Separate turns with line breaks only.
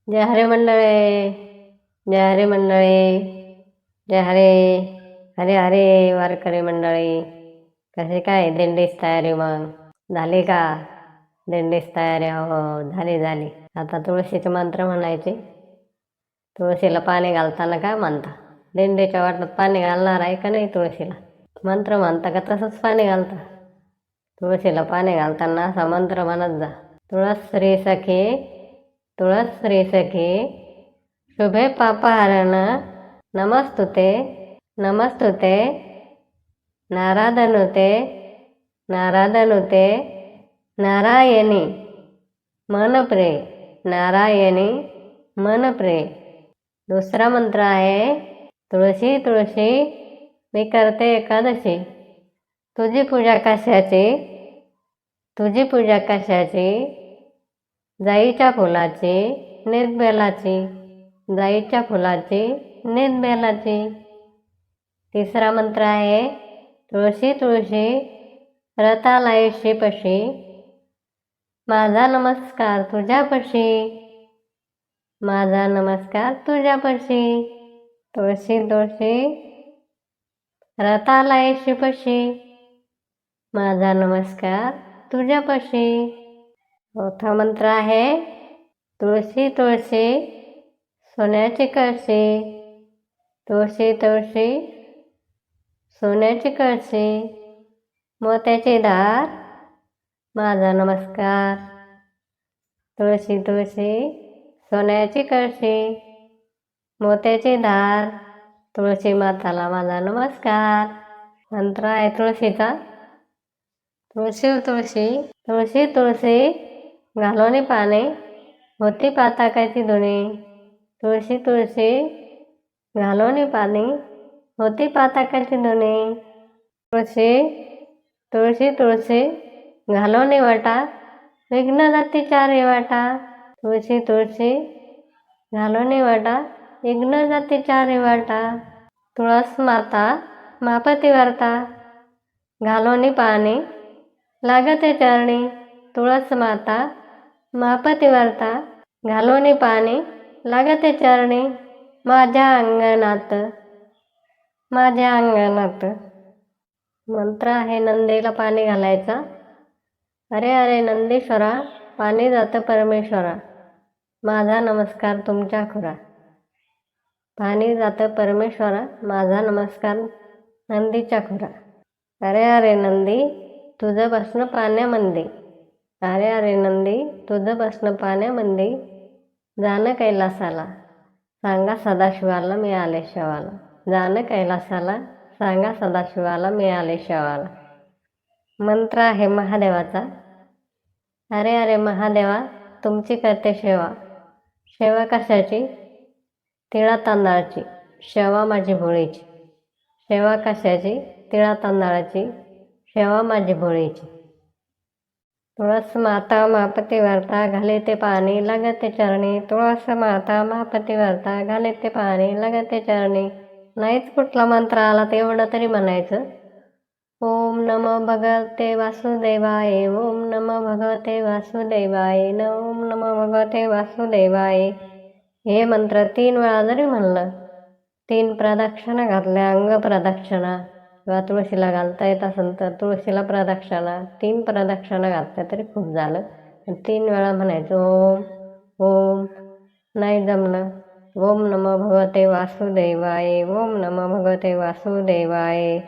जय हरे मंडळे, जय हरे मंडळे, जय हरे हरे हरे वारकरी मंडळी. कसे काय दिंडीस तयारी मग झाली का? दिंडीस तयारी हो झाली. आता तुळशीचे मंत्र म्हणायचे. तुळशीला पाणी घालताना काय म्हणता? दिंडीच्या वाटत पाणी घालणार आहे का नाही तुळशीला? मंत्र म्हणता का तसंच पाणी घालता? तुळशीला पाणी घालताना असा मंत्र म्हणत जा. तुळस श्री सखी, तुळस श्री सखी, शुभे पापहरण, नमस्तुते नमस्तुते, नाराधनुते नाराधनुते, नारायणी मनप्रे, नारायणी मनप्रे. दुसरा मंत्र आहे, तुळशी तुळशी मी करते एकादशी, तुझी पूजा कशाची, तुझी पूजा कशाची, जाईच्या फुलाची निर्बेलाची, जाईच्या फुलाची निर्बेलाची. तिसरा मंत्र आहे, तुळशी तुळशी रतालायशी पशी, माझा नमस्कार तुझ्यापशी, माझा नमस्कार तुझ्यापशी. तुळशी तुळशी रतालायशी पशी, माझा नमस्कार तुझ्यापशी. चौथा मंत्र आहे, तुळशी तुळशी सोन्याची कळशी, तुळशी तुळशी सोन्याची कळशी, मोत्याची धार, माझा नमस्कार. तुळशी तुळशी सोन्याची कळशी, मोत्याची धार, तुळशी माताला माझा नमस्कार. मंत्र आहे तुळशीचा, तुळशी तुळशी तुळशी तुळशी घालोनी पाने, होती पाताकाची धुणी, तुळशी तुळशी घालोनी पाने, होती पाताकाची धुणी. तुळशी तुळशी तुळशी घालोनी वाटा, विघ्न जाती चारी वाटा, तुळशी तुळशी घालोनी वाटा, विघ्न जाती चारी वाटा. तुळस माता मापती वार्ता, घालोनी पाणी लागते चरणी, तुळस माता मापती वार्ता, घालोनी पाणी लागते चरणी, माझ्या अंगणात माझ्या अंगणात. मंत्र आहे, नंदीला पाणी घालायचा. अरे अरे नंदीश्वरा, पाणी जातं परमेश्वरा, माझा नमस्कार तुमच्या खुरा. पाणी जातं परमेश्वरा, माझा नमस्कार नंदीच्या खुरा. अरे अरे नंदी तुझं बसणं पाण्यामंदी, अरे अरे नंदी तुझं बसणं पाण्यामंदी, जाणं कैलासाला सांगा सदाशिवाला मी आले शेवाला, जाणं कैलासाला सांगा सदाशिवाला मी आले शेवाला. मंत्र आहे महादेवाचा. अरे अरे महादेवा तुमची करते सेवा, सेवा कशाची, तिळा तांदळाची, सेवा माझी भोळीची, सेवा कशाची, तिळा तांदळाची, सेवा माझी भोळीची. तुळस माता मापती वार्ता, घाले ते पाणी लागते चरणी, तुळस माता मापती वार्ता, घाले ते पाणी लागते चरणी. नाहीच कुठला मंत्र आला तर एवढं तरी म्हणायचं. ओम नमो भगवते वासुदेवाय, ओम नमो भगवते वासुदेवाय, ओम नमो भगवते वासुदेवाय. हे मंत्र 3 वेळा जरी म्हणलं, 3 प्रदक्षिणा घातल्या, अंग प्रदक्षिणा किंवा तुळशीला घालता येत असेल तर तुळशीला प्रदक्षिणा 3 प्रदक्षिणा घातल्या तरी खूप झालं. 3 वेळा म्हणायचं ओम ओम. नाही जमलं, ओम नमो भगवते वासुदेवाय, ओम नमो भगवते वासुदेवाय.